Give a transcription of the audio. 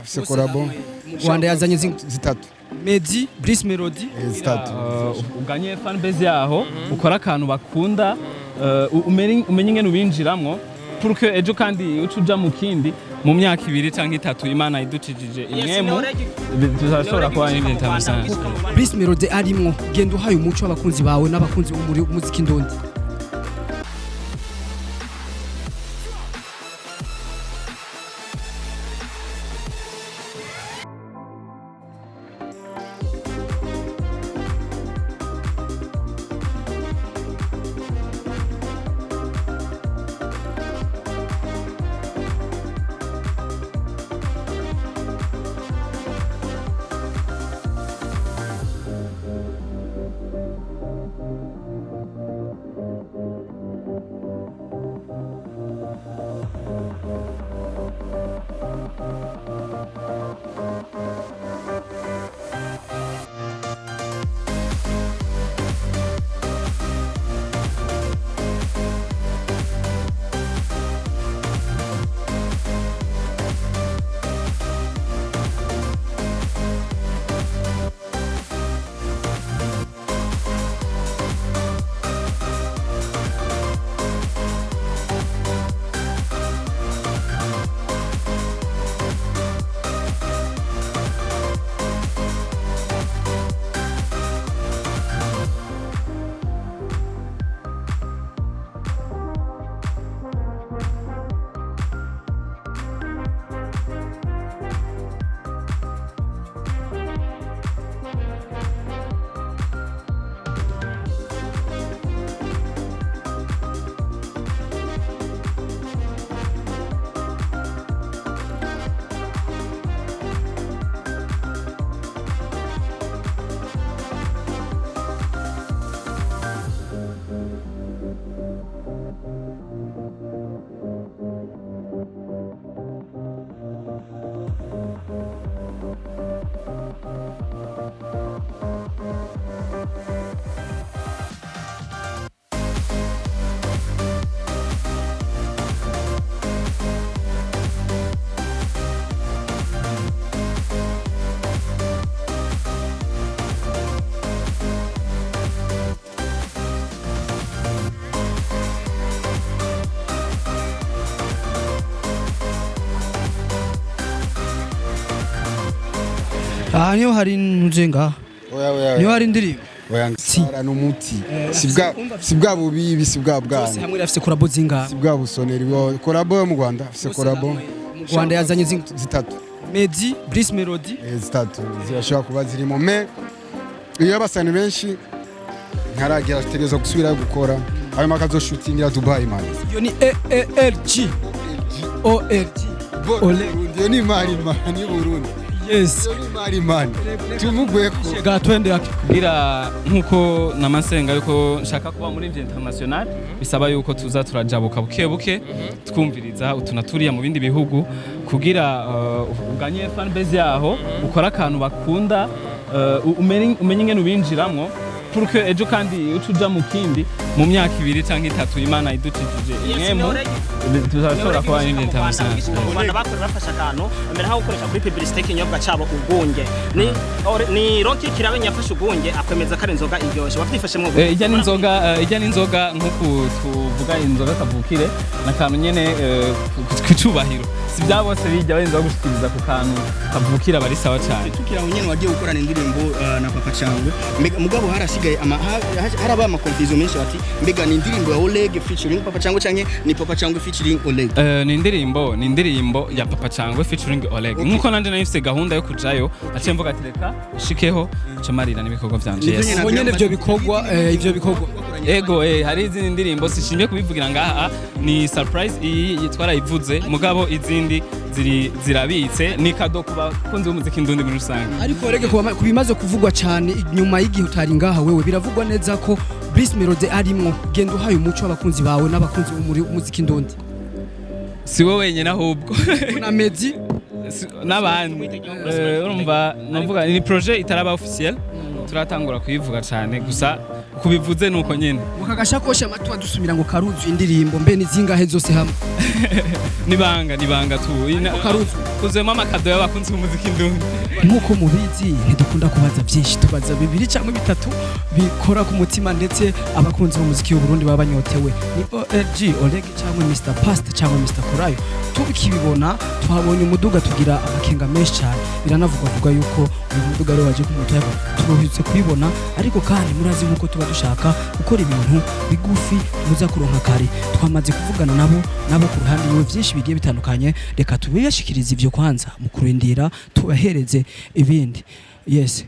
afise korabo Rwanda yazanye zitatu Meddy Brice Melody zitatu uganye fan base yaho ukora akantu bakunda umenye ingene ubinjiramwo puruke ejo kandi ucuja mu kindi mu myaka 2 canke 3 Imana iducijije imwemu tuzashobora kuba n'ibintu bisanzwe. Brice Melody arimwo genda uhaye umuco abakunzi bawe n'abakunzi b'umuziki ndondi. Niyo hari njenga niyo hari indirimbo Sara n'umuti sibwa bubi bisibwa bwana hamwe rafise korabo zinga sibwa busoneri korabo yo mu Rwanda afise korabo Rwanda yazanye zitatu Meddy Brice Melody zitatu zirashobora kuba zirimo me iyo basani benshi ntaragira ategereza gusubira gukora ayo makazo shootingira Dubai man iyo ni ALG iyo ni mari Burundi. Yes. Tumugweko. Gatwende yake. Kugira nkuko namasenga yuko nshaka kuba muri international bisaba yuko tuza turajabuka buke twumviriza utunaturiya mu bindi bihugu kugira uganye fan base yaho ukora akantu bakunda umenye ingene ubinjiramwo puruke ejo kandi ucuja mu kindi mu myaka 2 canke 3 Imana iducijije imwemu tuzashobora kuba n'ibintu bisanzwe. Rwanda bakora bafasha akantu mbere aho gukoresha kuri publicité kinyobwa cabo ugunge ni Rocky Kirabe nyafasha ugunge akwemeza kare inzoga iryoshe bafifashe mu ijya n'inzoga nkuko tuvuga inzoga kavukire nakantu nyene kwicubahiro si bya bose bijya benza gushikiriza ku kantu kavukira bari sawa cyane tukiraho nyene wagiye gukorana indirimbo na Papa Cyangwe mugabo harasigaye haraba ama confusion menshi bati mbega ni indirimbo ya Oleg featuring Papa Cyangwe canke ni Papa Cyangwe featuring Oleg ni indirimbo ya Papa Cyangwe featuring Oleg nkuko nanje nayifise gahunda yo kujayo aciye mvuga ati reka shikeho camarira n'ibikorwa vyanje yes nyene ivyo bikorwa ego hari izindi ndirimbo sishimye kubivugira ngaha ni surprise iyi twarayivuze mugabo izindi zirabitse ni kado kuba kunze umuziki ndundi muri rusange ariko rege kubimaze kuvugwa cyane nyuma y'igihe utari ngaha wewe biravugwa neza ko Brice Melody arimwo genda uhaye umuco abakunzi bawe n'abakunzi b'umuziki ndondi si wowe wenyine ahubwo na Meddy n'abandi urumva navuga ni projet itaraba officiel turatangura kuyivuga cyane gusa kubivuze nuko nyene mukagashakoshi amatu adusumira ngo karuzu indirimbo mbe nizingahe zose hamwe nibanga tu karuzu kuzema amakado y'abakunzi b'umuziki ndundi nkuko mubizi ntidukunda kubaza byinshi tubaza bibiri cyangwa bitatu bikora ku mutima ndetse abakunzi b'umuziki w'u Burundi baba banyotewe ni OLG Oleg cyangwa Mr Past cyangwa Mr Korayo tubikibibona twabonye umuduga tugira amakenga menshi cyane biranavuga yuko uyu muduga rero waje kumutaka turuhitse kubibona ariko kandi murazi nkuko tuba dushaka gukora ibintu bigufi muza kuronka kare twamaze kuvugana nabo ku ruhande niwe byinshi bigiye bitandukanye reka tubiyashikiriza ivyo kwanza mu kurindira tubahereze ibindi yes